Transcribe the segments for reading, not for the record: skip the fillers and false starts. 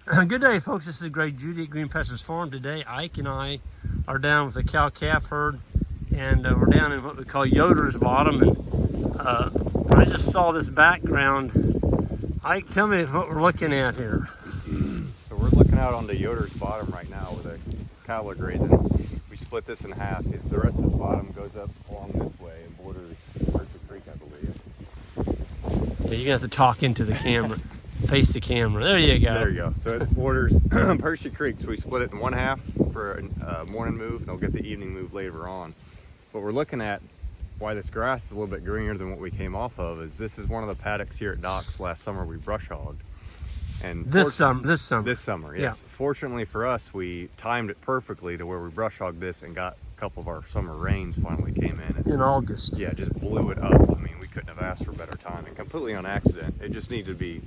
Good day, folks. This is Greg Judy at Green Pastures Farm. Today, Ike and I are down with a cow-calf herd, and we're down in what we call Yoder's Bottom. And I just saw this background. Ike, tell me what we're looking at here. So we're looking out on the Yoder's Bottom right now with a cattle are grazing. We split this in half. The rest of the bottom goes up along this way and borders Percy Creek, I believe. Yeah, you're gonna have to talk into the camera. Face the camera. There you go. There you go. So it borders Percy Creek. So we split it in one half for a morning move, and they'll get the evening move later on. But we're looking at why this grass is a little bit greener than what we came off of. Is this is one of the paddocks here at Docks last summer we brush hogged. And This summer, yes. Yeah. Fortunately for us, we timed it perfectly to where we brush hogged this and got a couple of our summer rains finally came in August. Yeah, just blew it up. I mean, we couldn't have asked for better timing. Completely on accident. It just needed to be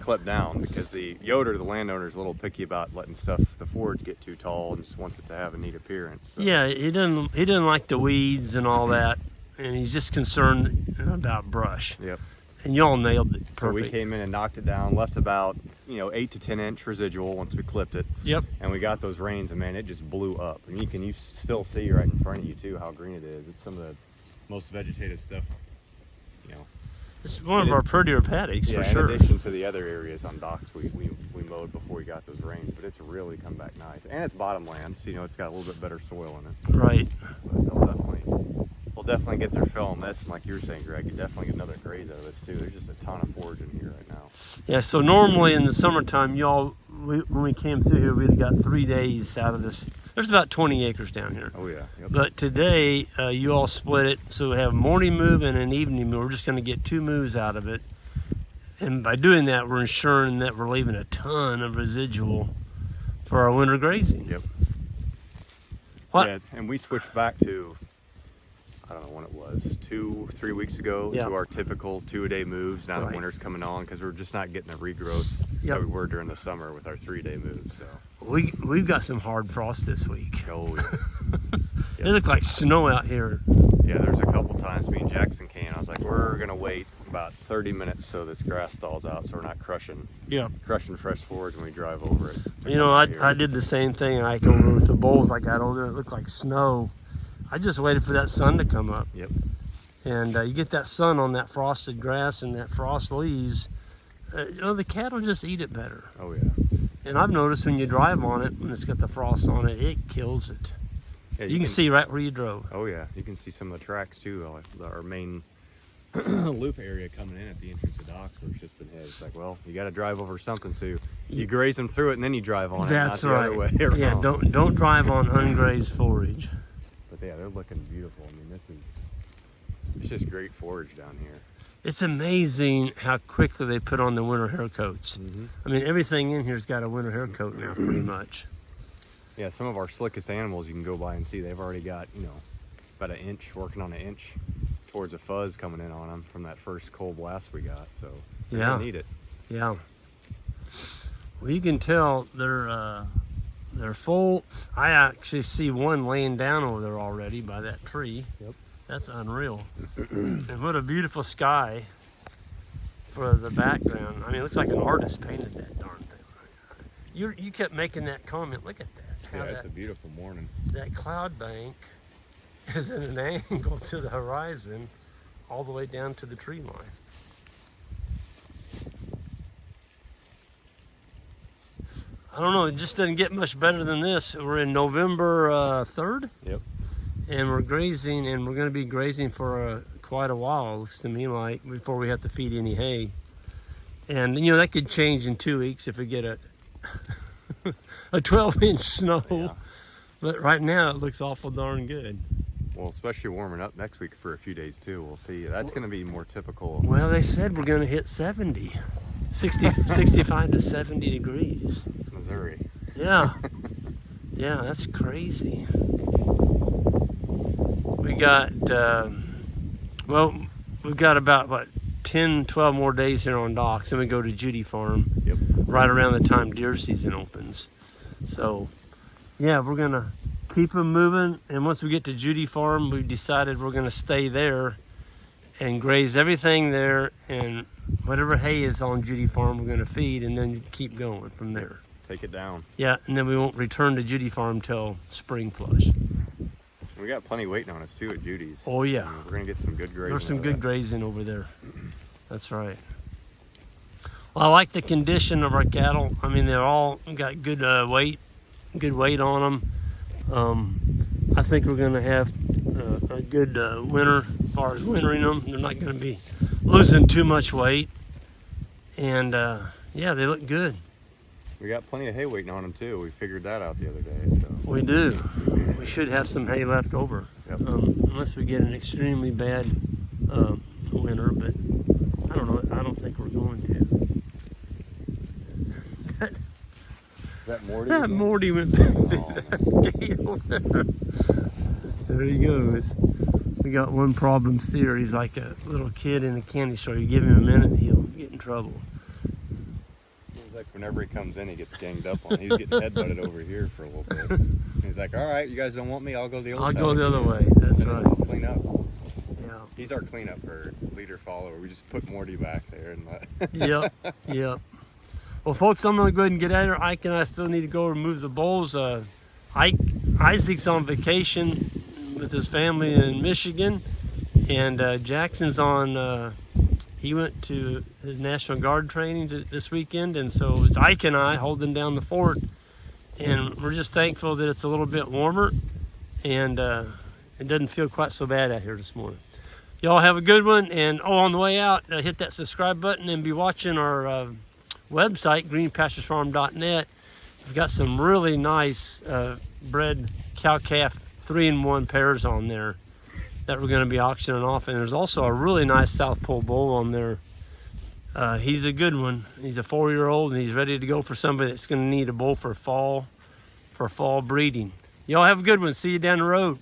clipped down because the Yoder, the landowner, is a little picky about letting the forage get too tall and just wants it to have a neat appearance. So. Yeah, he didn't like the weeds and all that, and he's just concerned about brush. Yep. And y'all nailed it perfect. So we came in and knocked it down, left about 8 to 10 inch residual once we clipped it. Yep. And we got those rains, and man, it just blew up. And you still see right in front of you too how green it is. It's some of the most vegetative stuff. It's one of our prettier paddocks, for sure. In addition to the other areas on Docks we mowed before we got those rains, but it's really come back nice. And it's bottomland, so it's got a little bit better soil in it. Right. But we'll definitely get their fill on this, and like you were saying, Greg, you definitely get another graze out of this too. There's just a ton of forage in here right now. Yeah, so normally in the summertime, when we came through here, we'd have got 3 days out of this. There's about 20 acres down here. Oh yeah. Yep. But today, you all split it, so we have a morning move and an evening move. We're just going to get 2 moves out of it. And by doing that, we're ensuring that we're leaving a ton of residual for our winter grazing. Yep. What? Yeah, and we switched back to, I don't know when it was, 2-3 weeks ago, to our typical 2-a-day moves now that winter's coming on, because we're just not getting the regrowth that we were during the summer with our 3-day moves. So we've got some hard frost this week. Oh yeah. It looked like snow out here. Yeah, there's a couple times me and Jackson came. I was like, we're gonna wait about 30 minutes so this grass thaws out, so we're not crushing fresh forage when we drive over it. I did the same thing. I come over with the bowls I got over there. It looked like snow. I just waited for that sun to come up. Yep. And you get that sun on that frosted grass and that frost leaves, the cattle just eat it better. Oh yeah. And I've noticed when you drive on it, when it's got the frost on it, it kills it. Yeah, you can see right where you drove. Oh yeah, you can see some of the tracks too. Our main loop area coming in at the entrance of Docks where it's just been hit. It's like, well, you got to drive over something, so you graze them through it and then you drive on it. That's not right. The other way around. Yeah, don't drive on ungrazed forage. But yeah, they're looking beautiful. I mean, it's just great forage down here. It's amazing how quickly they put on the winter hair coats. Mm-hmm. I mean, everything in here's got a winter hair coat now, pretty much. Yeah, some of our slickest animals you can go by and see they've already got, about an inch, working on an inch towards a fuzz coming in on them from that first cold blast we got. So they need it. Yeah. Well, you can tell they're full. I actually see one laying down over there already by that tree. Yep. That's unreal. And what a beautiful sky for the background. I mean, it looks like an artist painted that darn thing. You kept making that comment. Look at that. Yeah, it's a beautiful morning. That cloud bank is at an angle to the horizon all the way down to the tree line. I don't know, it just doesn't get much better than this. We're in November 3rd. Yep. And we're grazing, and we're going to be grazing for quite a while, looks to me like, before we have to feed any hay. And, that could change in 2 weeks if we get a 12-inch snow. Yeah. But right now, it looks awful darn good. Well, especially warming up next week for a few days, too. We'll see. That's going to be more typical. Well, they said we're going to hit 60, 65 to 70 degrees. It's Missouri. Yeah. Yeah, that's crazy. We got, we've got about, 10, 12 more days here on Docks, and we go to Judy Farm right around the time deer season opens. So, yeah, we're going to keep them moving, and once we get to Judy Farm, we've decided we're going to stay there and graze everything there, and whatever hay is on Judy Farm, we're going to feed, and then keep going from there. take it down. Yeah, and then we won't return to Judy Farm till spring flush. We got plenty waiting on us too at Judy's. Oh yeah, We're gonna get some good grazing. there's some out of good that. grazing over there. That's right. Well, I like the condition of our cattle. I mean, they're all got good weight on them. I think we're gonna have a good winter as far as wintering them. They're not gonna be losing too much weight, and yeah, they look good. We got plenty of hay waiting on them too. We figured that out the other day. So We do. We should have some hay left over, Yep. Unless we get an extremely bad winter. But I don't know. I don't think we're going to. is that Morty? That again? Morty went back Oh, through that gate over there. There he goes. We got one problem steer. He's like a little kid in a candy store. You give him a minute, he'll get in trouble. Seems like whenever he comes in, he gets ganged up on. He was getting headbutted over here for a little bit. He's like, all right, you guys don't want me, I'll go the I'll go the other way. That's And then right. I'll clean up. Yeah. He's our cleanup bird, leader follower. We just put Morty back there and let. Yep. Yep. Well, folks, I'm gonna go ahead and get out of here. Ike and I still need to go remove the bulls. Isaac's on vacation with his family in Michigan, and Jackson's on. He went to his National Guard training this weekend, and so it's Ike and I holding down the fort. And we're just thankful that it's a little bit warmer, and it doesn't feel quite so bad out here this morning. Y'all have a good one, and on the way out, hit that subscribe button and be watching our website, greenpasturesfarm.net. We've got some really nice bred cow-calf 3-in-1 pairs on there that we're going to be auctioning off, and there's also a really nice South Pole bull on there. He's a good one. He's a 4-year-old, and he's ready to go for somebody that's going to need a bull for fall breeding. Y'all have a good one. See you down the road.